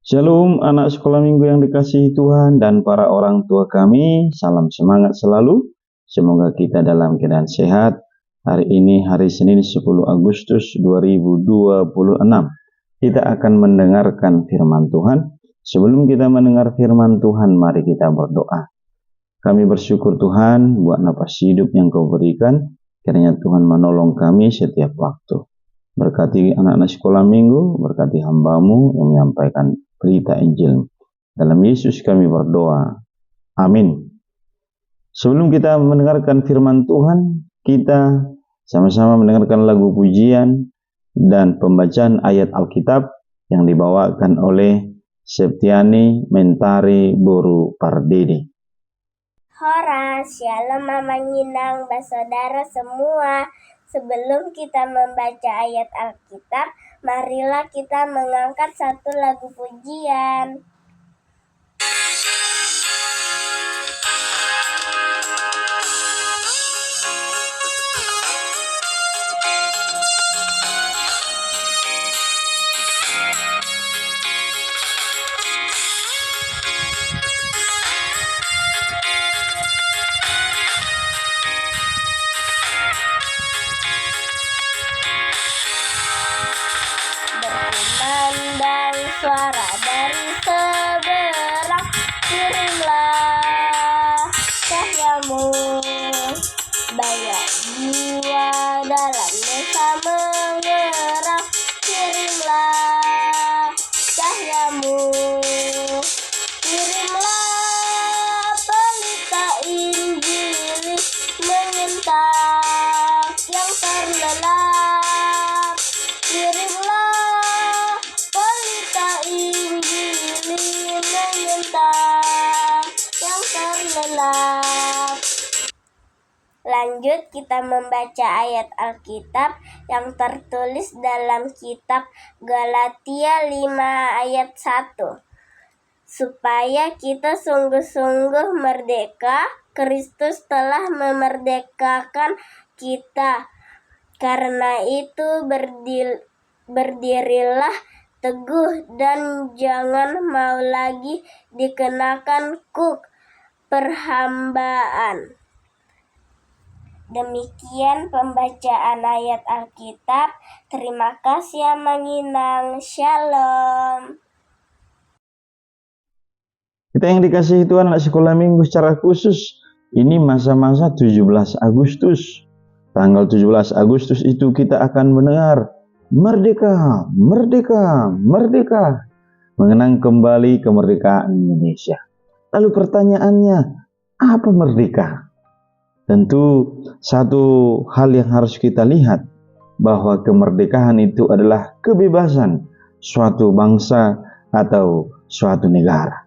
Shalom anak sekolah minggu yang dikasihi Tuhan dan para orang tua kami, salam semangat selalu. Semoga kita dalam keadaan sehat. Hari ini hari Senin 10 Agustus 2026. Kita akan mendengarkan firman Tuhan. Sebelum kita mendengar firman Tuhan, mari kita berdoa. Kami bersyukur Tuhan buat napas hidup yang Kau berikan. Kiranya Tuhan menolong kami setiap waktu. Berkati anak-anak sekolah minggu, berkati hamba-Mu yang menyampaikan berita Injil. Dalam Yesus kami berdoa. Amin. Sebelum kita mendengarkan firman Tuhan, kita sama-sama mendengarkan lagu pujian dan pembacaan ayat Alkitab yang dibawakan oleh Septiani Mentari Boru Pardede. Hora, shalom Mama Nginang, saudara semua. Sebelum kita membaca ayat Alkitab, marilah kita mengangkat satu lagu pujian. Berkumandang suara dari seberang, kirimlah cahyamu, banyak jiwa dalam desa mengerang, kirimlah cahyamu, kirimlah pelita Injil menyentak yang terlelap, kirimlah pelita Injil menyentak yang terlelap. Lanjut kita membaca ayat Alkitab yang tertulis dalam kitab Galatia 5 ayat 1. Supaya kita sungguh-sungguh merdeka, Kristus telah memerdekakan kita. Karena itu berdirilah teguh dan jangan mau lagi dikenakan kuk perhambaan. Demikian pembacaan ayat Alkitab. Terima kasih ya Manginang. Shalom. Kita yang dikasihi Tuhan anak sekolah minggu secara khusus, ini masa-masa 17 Agustus. Tanggal 17 Agustus itu kita akan mendengar Merdeka, Merdeka, Merdeka. Mengenang kembali kemerdekaan Indonesia. Lalu pertanyaannya, apa merdeka? Tentu satu hal yang harus kita lihat, bahwa kemerdekaan itu adalah kebebasan suatu bangsa atau suatu negara.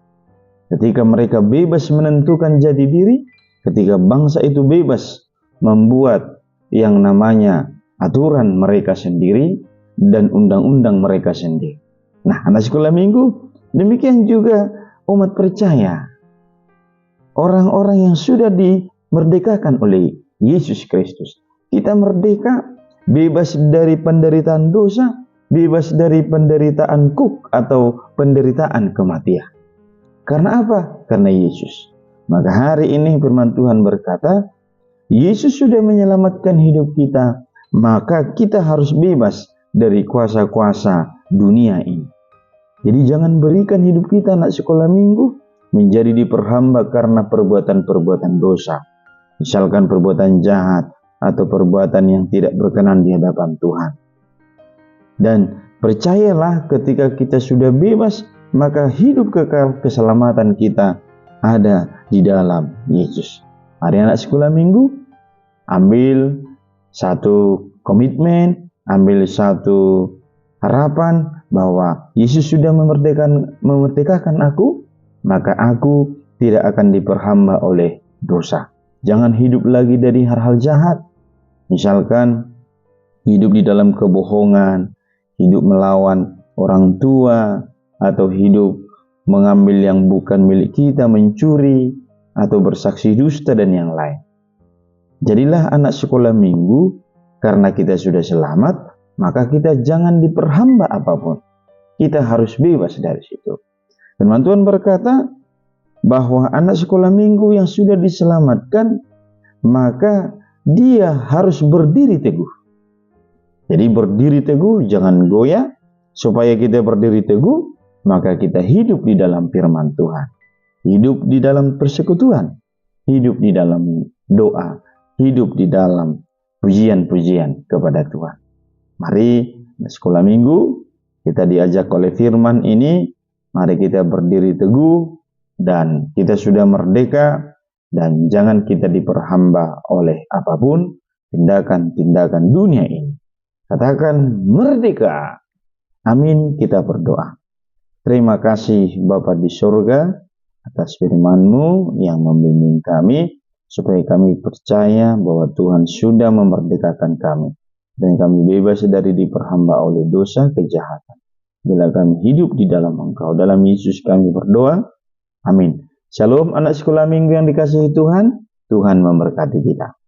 Ketika mereka bebas menentukan jati diri, ketika bangsa itu bebas membuat yang namanya aturan mereka sendiri dan undang-undang mereka sendiri. Nah, anak sekolah minggu, demikian juga umat percaya. Orang-orang yang sudah dimerdekakan oleh Yesus Kristus. Kita merdeka, bebas dari penderitaan dosa, bebas dari penderitaan kuk atau penderitaan kematian. Karena apa? Karena Yesus. Maka hari ini firman Tuhan berkata, Yesus sudah menyelamatkan hidup kita, maka kita harus bebas dari kuasa-kuasa dunia ini. Jadi jangan berikan hidup kita anak sekolah minggu menjadi diperhamba karena perbuatan-perbuatan dosa. Misalkan perbuatan jahat atau perbuatan yang tidak berkenan di hadapan Tuhan. Dan percayalah ketika kita sudah bebas, maka hidup kekal keselamatan kita ada di dalam Yesus. Hari anak sekolah minggu, ambil satu komitmen, ambil satu harapan bahwa Yesus sudah memerdekakan aku, maka aku tidak akan diperhamba oleh dosa. Jangan hidup lagi dari hal-hal jahat. Misalkan hidup di dalam kebohongan, hidup melawan orang tua, atau hidup mengambil yang bukan milik kita, mencuri, atau bersaksi dusta dan yang lain. Jadilah anak sekolah minggu, karena kita sudah selamat, maka kita jangan diperhamba apapun. kita harus bebas dari situ. Firman Tuhan berkata bahwa anak sekolah minggu yang sudah diselamatkan, maka dia harus berdiri teguh. Jadi berdiri teguh, jangan goyah. Supaya kita berdiri teguh, maka kita hidup di dalam firman Tuhan. Hidup di dalam persekutuan. Hidup di dalam doa. Hidup di dalam pujian-pujian kepada Tuhan. Mari sekolah minggu, kita diajak oleh firman ini, mari kita berdiri teguh, dan kita sudah merdeka, dan jangan kita diperhamba oleh apapun tindakan-tindakan dunia ini. Katakan merdeka. Amin, kita berdoa. Terima kasih Bapa di surga atas firman-Mu yang membimbing kami, supaya kami percaya bahwa Tuhan sudah memerdekakan kami, dan kami bebas dari diperhamba oleh dosa kejahatan. Bila kami hidup di dalam Engkau, dalam Yesus kami berdoa. Amin. Shalom anak sekolah minggu yang dikasihi Tuhan. Tuhan memberkati kita.